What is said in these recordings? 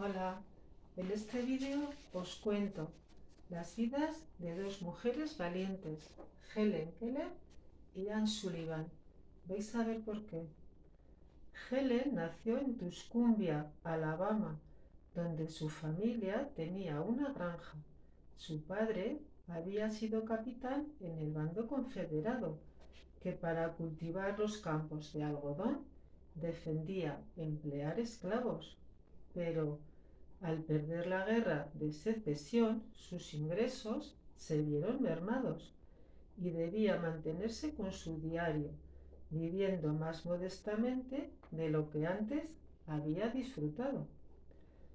Hola, en este vídeo os cuento las vidas de dos mujeres valientes, Helen Keller y Anne Sullivan. Vais a ver por qué. Helen nació en Tuscumbia, Alabama, donde su familia tenía una granja. Su padre había sido capitán en el bando confederado, que para cultivar los campos de algodón defendía emplear esclavos, pero al perder la guerra de secesión, sus ingresos se vieron mermados y debía mantenerse con su diario, viviendo más modestamente de lo que antes había disfrutado.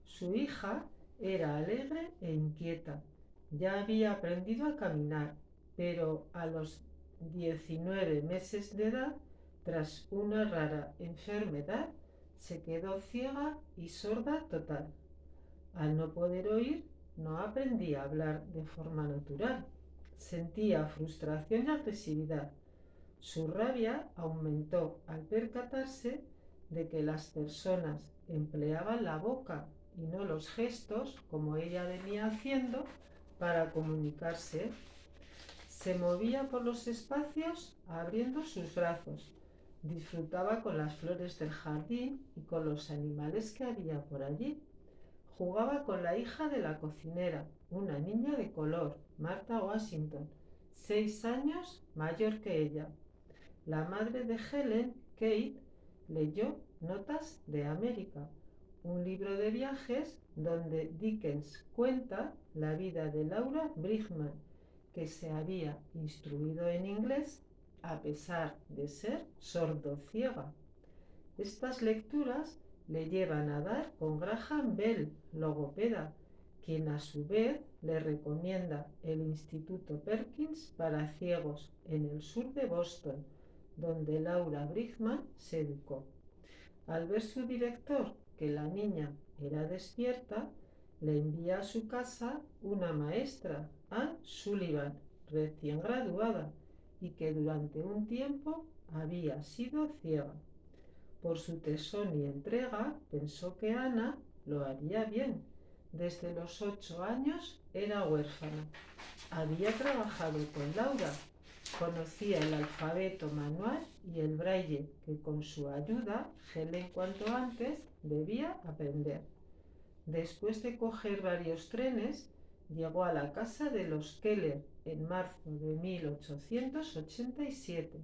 Su hija era alegre e inquieta. Ya había aprendido a caminar, pero a los 19 meses de edad, tras una rara enfermedad, se quedó ciega y sorda total. Al no poder oír, no aprendía a hablar de forma natural. Sentía frustración y agresividad. Su rabia aumentó al percatarse de que las personas empleaban la boca y no los gestos, como ella venía haciendo, para comunicarse. Se movía por los espacios abriendo sus brazos. Disfrutaba con las flores del jardín y con los animales que había por allí. Jugaba con la hija de la cocinera, una niña de color, Martha Washington, 6 años mayor que ella. La madre de Helen, Kate, leyó Notas de América, un libro de viajes donde Dickens cuenta la vida de Laura Brightman, que se había instruido en inglés a pesar de ser sordociega. Estas lecturas le llevan a dar con Graham Bell, logopeda, quien a su vez le recomienda el Instituto Perkins para ciegos en el sur de Boston, donde Laura Brightman se educó. Al ver su director que la niña era despierta, le envía a su casa una maestra, Anne Sullivan, recién graduada, y que durante un tiempo había sido ciega. Por su tesón y entrega, pensó que Ana lo haría bien. Desde los 8 años era huérfana. Había trabajado con Laura. Conocía el alfabeto manual y el braille, que con su ayuda Helen cuanto antes debía aprender. Después de coger varios trenes, llegó a la casa de los Keller en marzo de 1887,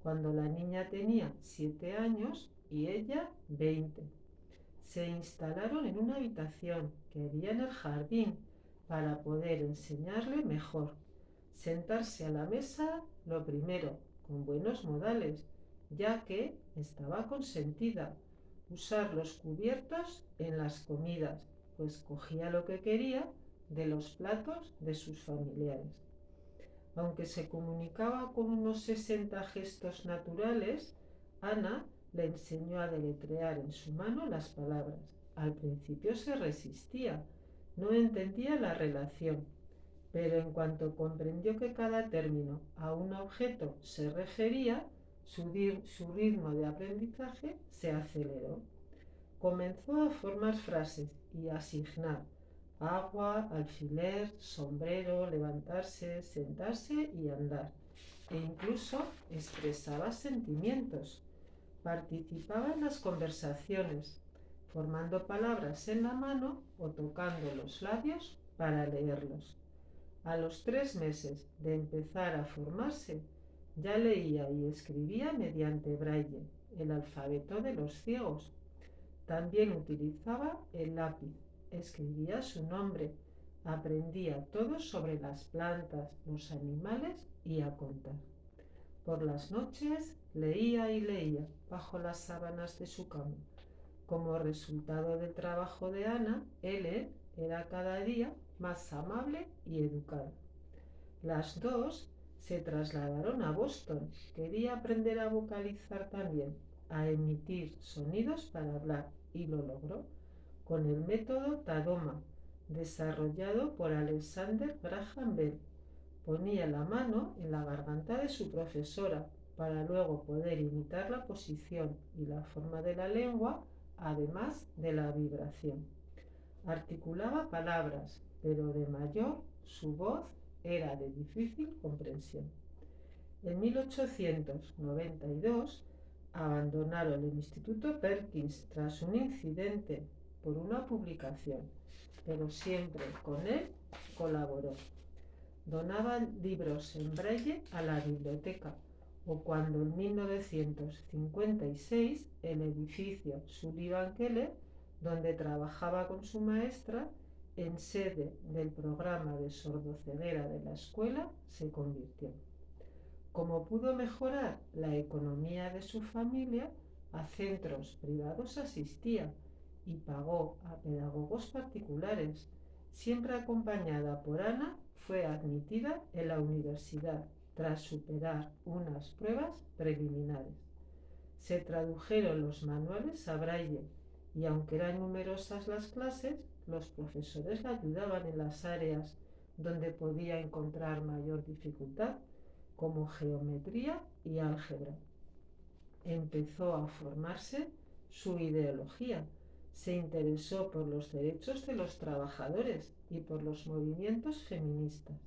cuando la niña tenía 7 años y ella 20. Se instalaron en una habitación que había en el jardín para poder enseñarle mejor. Sentarse a la mesa, lo primero, con buenos modales, ya que estaba consentida. Usar los cubiertos en las comidas, pues cogía lo que quería de los platos de sus familiares. Aunque se comunicaba con unos 60 gestos naturales, Ana le enseñó a deletrear en su mano las palabras. Al principio se resistía, no entendía la relación, pero en cuanto comprendió que cada término a un objeto se refería, su ritmo de aprendizaje se aceleró. Comenzó a formar frases y a asignar agua, alfiler, sombrero, levantarse, sentarse y andar. E incluso expresaba sentimientos. Participaba en las conversaciones, formando palabras en la mano o tocando los labios para leerlos. A los 3 meses de empezar a formarse, ya leía y escribía mediante braille, el alfabeto de los ciegos. También utilizaba el lápiz, escribía su nombre, aprendía todo sobre las plantas, los animales y a contar. Por las noches leía y leía bajo las sábanas de su cama. Como resultado del trabajo de Ana, Ellen era cada día más amable y educada. Las dos se trasladaron a Boston. Quería aprender a vocalizar también, a emitir sonidos para hablar, y lo logró con el método Tadoma, desarrollado por Alexander Graham Bell. Ponía la mano en la garganta de su profesora para luego poder imitar la posición y la forma de la lengua, además de la vibración. Articulaba palabras, pero de mayor su voz era de difícil comprensión. En 1892 abandonaron el Instituto Perkins tras un incidente por una publicación, pero siempre con él colaboró. Donaban libros en braille a la biblioteca, o cuando en 1956 el edificio Sullivan Keller, donde trabajaba con su maestra, en sede del programa de sordoceguera de la escuela, se convirtió. Como pudo mejorar la economía de su familia, a centros privados asistía y pagó a pedagogos particulares. Siempre acompañada por Ana, fue admitida en la universidad tras superar unas pruebas preliminares. Se tradujeron los manuales a braille y aunque eran numerosas las clases, los profesores la ayudaban en las áreas donde podía encontrar mayor dificultad, como geometría y álgebra. Empezó a formarse su ideología. Se interesó por los derechos de los trabajadores y por los movimientos feministas.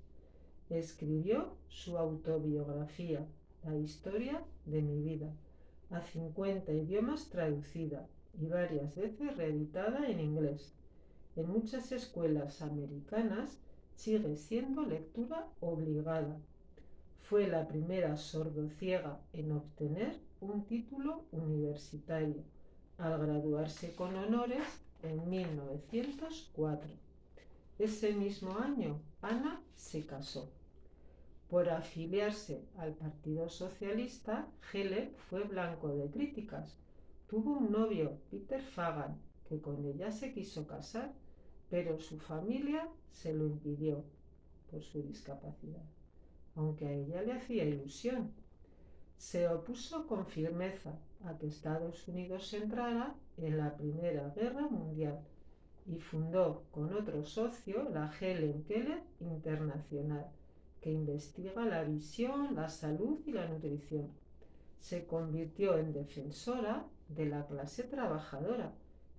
Escribió su autobiografía, La historia de mi vida, a 50 idiomas traducida y varias veces reeditada en inglés. En muchas escuelas americanas sigue siendo lectura obligada. Fue la primera sordociega en obtener un título universitario, al graduarse con honores en 1904. Ese mismo año, Ana se casó. Por afiliarse al Partido Socialista, Heller fue blanco de críticas. Tuvo un novio, Peter Fagan, que con ella se quiso casar, pero su familia se lo impidió por su discapacidad, aunque a ella le hacía ilusión. Se opuso con firmeza a que Estados Unidos entrara en la Primera Guerra Mundial y fundó con otro socio la Helen Keller Internacional, que investiga la visión, la salud y la nutrición. Se convirtió en defensora de la clase trabajadora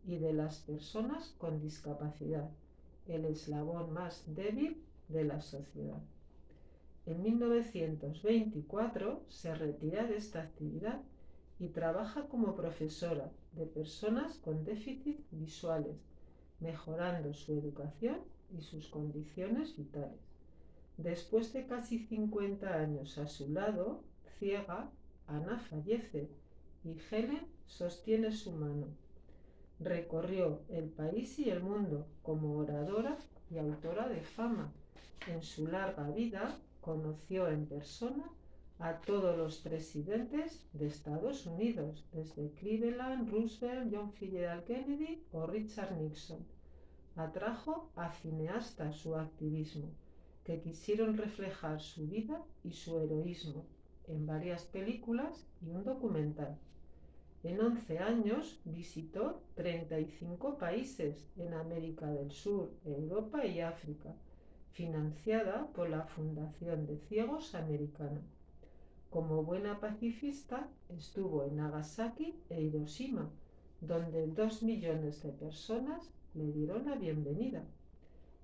y de las personas con discapacidad, el eslabón más débil de la sociedad. En 1924 se retira de esta actividad y trabaja como profesora de personas con déficit visuales, mejorando su educación y sus condiciones vitales. Después de casi 50 años a su lado, ciega, Ana fallece y Helen sostiene su mano. Recorrió el país y el mundo como oradora y autora de fama. En su larga vida conoció en persona a todos los presidentes de Estados Unidos, desde Cleveland, Roosevelt, John F. Kennedy o Richard Nixon. Atrajo a cineastas su activismo, que quisieron reflejar su vida y su heroísmo en varias películas y un documental. En 11 años visitó 35 países en América del Sur, Europa y África, financiada por la Fundación de Ciegos Americana. Como buena pacifista, estuvo en Nagasaki e Hiroshima, donde 2 millones de personas le dieron la bienvenida.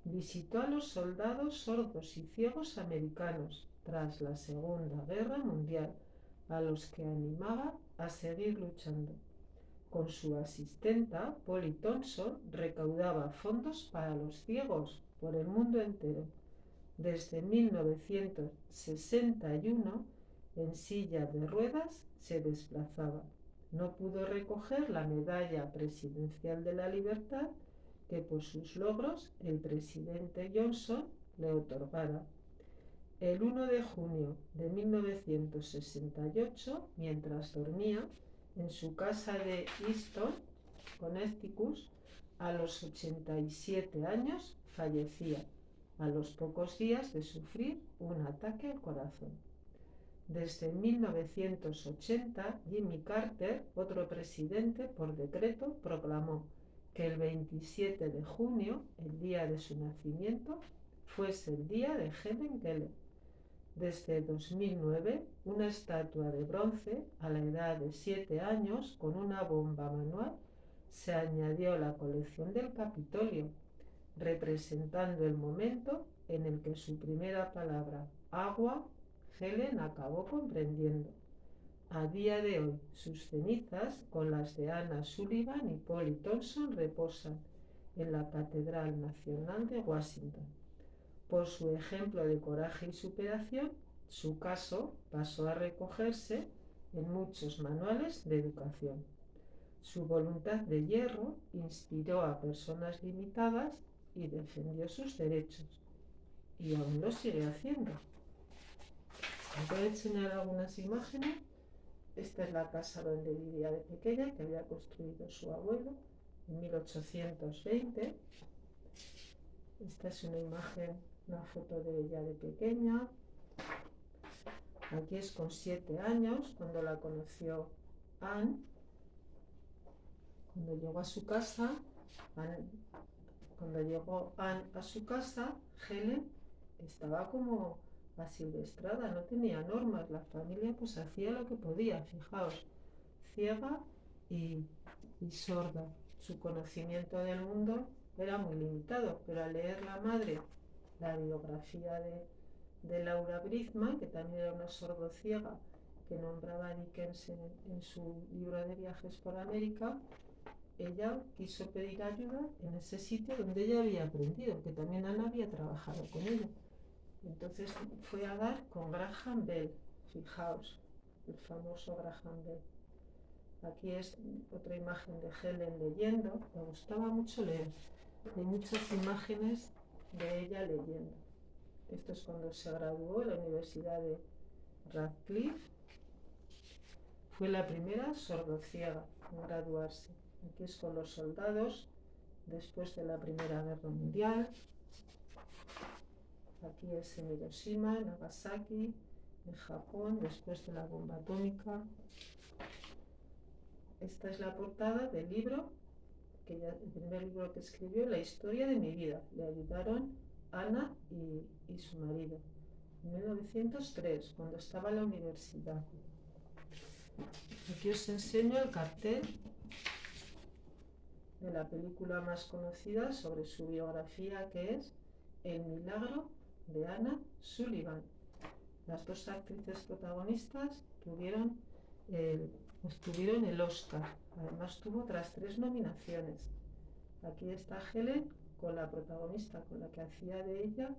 Visitó a los soldados sordos y ciegos americanos tras la Segunda Guerra Mundial, a los que animaba a seguir luchando. Con su asistenta, Polly Thompson, recaudaba fondos para los ciegos por el mundo entero. Desde 1961, en silla de ruedas, se desplazaba. No pudo recoger la Medalla Presidencial de la Libertad que por sus logros el presidente Johnson le otorgara. El 1 de junio de 1968, mientras dormía en su casa de Easton, Connecticut, a los 87 años fallecía, a los pocos días de sufrir un ataque al corazón. Desde 1980, Jimmy Carter, otro presidente, por decreto proclamó que el 27 de junio, el día de su nacimiento, fuese el día de Helen Keller. Desde 2009, una estatua de bronce a la edad de 7 años con una bomba manual se añadió a la colección del Capitolio representando el momento en el que su primera palabra, agua, Helen acabó comprendiendo. A día de hoy, sus cenizas, con las de Anna Sullivan y Polly Thompson, reposan en la Catedral Nacional de Washington. Por su ejemplo de coraje y superación, su caso pasó a recogerse en muchos manuales de educación. Su voluntad de hierro inspiró a personas limitadas y defendió sus derechos. Y aún lo sigue haciendo. Os voy a enseñar algunas imágenes. Esta es la casa donde vivía de pequeña, que había construido su abuelo en 1820. Esta es una imagen, una foto de ella de pequeña. Aquí es con 7 años, cuando la conoció Anne. Cuando llegó a su casa, Helen estaba como asilvestrada, no tenía normas. La familia pues hacía lo que podía, fijaos, ciega y sorda. Su conocimiento del mundo era muy limitado, pero al leer la madre la biografía de Laura Bridgman, que también era una sordociega, que nombraba a Dickens en su libro de viajes por América, ella quiso pedir ayuda en ese sitio donde ella había aprendido, que también Ana había trabajado con ella. Entonces fue a dar con Graham Bell, fijaos, el famoso Graham Bell. Aquí es otra imagen de Helen leyendo. Me gustaba mucho leer. Hay muchas imágenes de ella leyendo. Esto es cuando se graduó en la Universidad de Radcliffe. Fue la primera sordociega en graduarse. Aquí es con los soldados después de la Primera Guerra Mundial. Aquí es en Hiroshima, Nagasaki, en Japón, después de la bomba atómica. Esta es la portada del libro, el primer libro que escribió, La historia de mi vida. Le ayudaron Ana y su marido. En 1903, cuando estaba en la universidad. Aquí os enseño el cartel de la película más conocida sobre su biografía, que es El milagro de Anna Sullivan. Las dos actrices protagonistas tuvieron el Oscar. Además tuvo otras 3 nominaciones. Aquí está Helen con la protagonista, con la que hacía de ella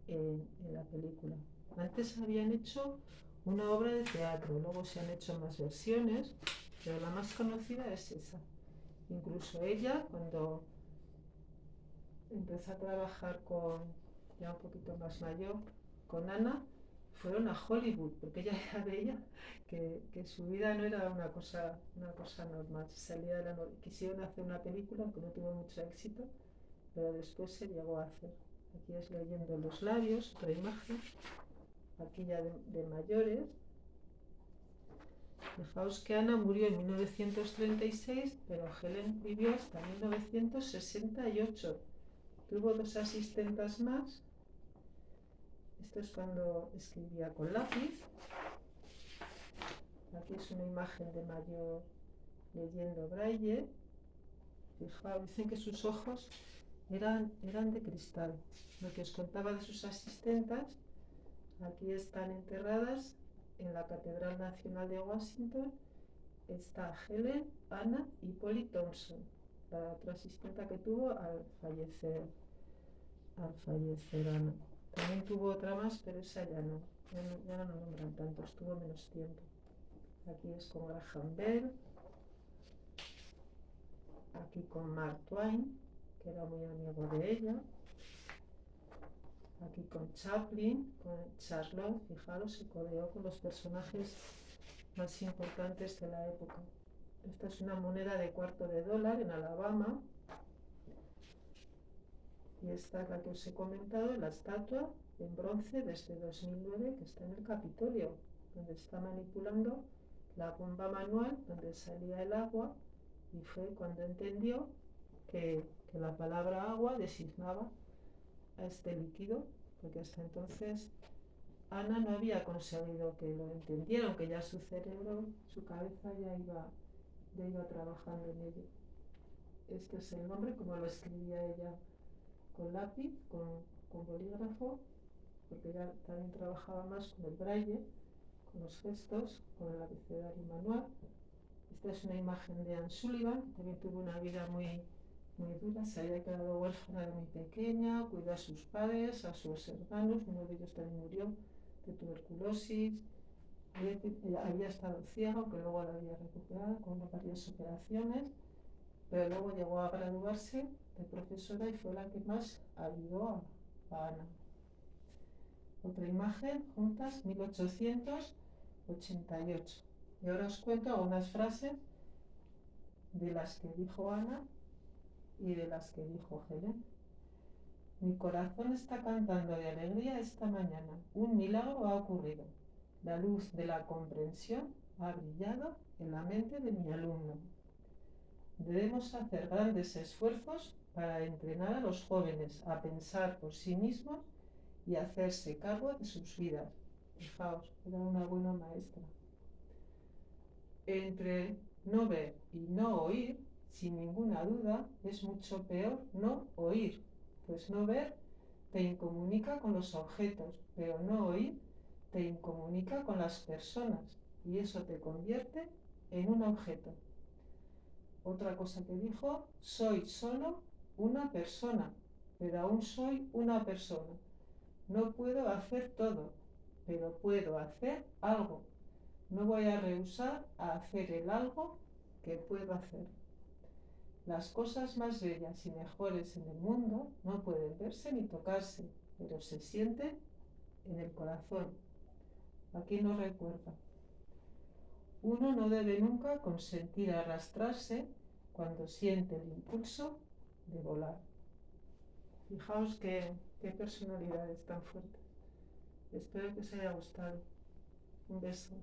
en la película. Antes habían hecho una obra de teatro, luego se han hecho más versiones, pero la más conocida es esa. Incluso ella, cuando empezó a trabajar ya un poquito más mayor, con Ana, fueron a Hollywood, porque ella ya veía que su vida no era una cosa normal. Quisieron hacer una película, aunque no tuvo mucho éxito, pero después se llegó a hacer. Aquí es leyendo los labios, otra imagen, aquí ya de mayores. Fijaos que Ana murió en 1936, pero Helen vivió hasta 1968. Tuvo 2 asistentas más. Esto es cuando escribía con lápiz. Aquí es una imagen de mayor leyendo braille. Fijaos, dicen que sus ojos eran de cristal. Lo que os contaba de sus asistentas, aquí están enterradas en la Catedral Nacional de Washington. Está Helen, Anna y Polly Thompson, la otra asistenta que tuvo al fallecer Ana. También tuvo otra más, pero esa ya no nombran tanto, estuvo menos tiempo. Aquí es con Graham Bell, aquí con Mark Twain, que era muy amigo de ella. Aquí con Chaplin, con Charlotte, fijaros, se codeó con los personajes más importantes de la época. Esta es una moneda de $0,25 en Alabama. Y esta es la que os he comentado, la estatua en bronce desde 2009 que está en el Capitolio, donde está manipulando la bomba manual donde salía el agua, y fue cuando entendió que la palabra agua designaba a este líquido, porque hasta entonces Ana no había conseguido que lo entendiera, aunque ya su cerebro, su cabeza ya iba trabajando en ello. Este es el nombre como lo escribía ella con lápiz, con bolígrafo, porque ya también trabajaba más con el braille, con los gestos, con el abecedario manual. Esta es una imagen de Anne Sullivan, que también tuvo una vida muy dura, se había quedado huérfana de muy pequeña, cuidó a sus padres, a sus hermanos, uno de ellos también murió de tuberculosis, había estado ciega, aunque luego la había recuperado con varias operaciones, pero luego llegó a graduarse de profesora y fue la que más ayudó a Ana. Otra imagen, juntas, 1888. Y ahora os cuento algunas frases de las que dijo Ana y de las que dijo Helen. Mi corazón está cantando de alegría esta mañana. Un milagro ha ocurrido. La luz de la comprensión ha brillado en la mente de mi alumno. Debemos hacer grandes esfuerzos para entrenar a los jóvenes a pensar por sí mismos y hacerse cargo de sus vidas. Fijaos, era una buena maestra. Entre no ver y no oír, sin ninguna duda, es mucho peor no oír, pues no ver te incomunica con los objetos, pero no oír te incomunica con las personas y eso te convierte en un objeto. Otra cosa que dijo, soy solo una persona, pero aún soy una persona. No puedo hacer todo, pero puedo hacer algo. No voy a rehusar a hacer el algo que puedo hacer. Las cosas más bellas y mejores en el mundo no pueden verse ni tocarse, pero se sienten en el corazón. Aquí nos recuerda. Uno no debe nunca consentir arrastrarse cuando siente el impulso de volar. Fijaos qué personalidades tan fuertes. Espero que os haya gustado. Un beso.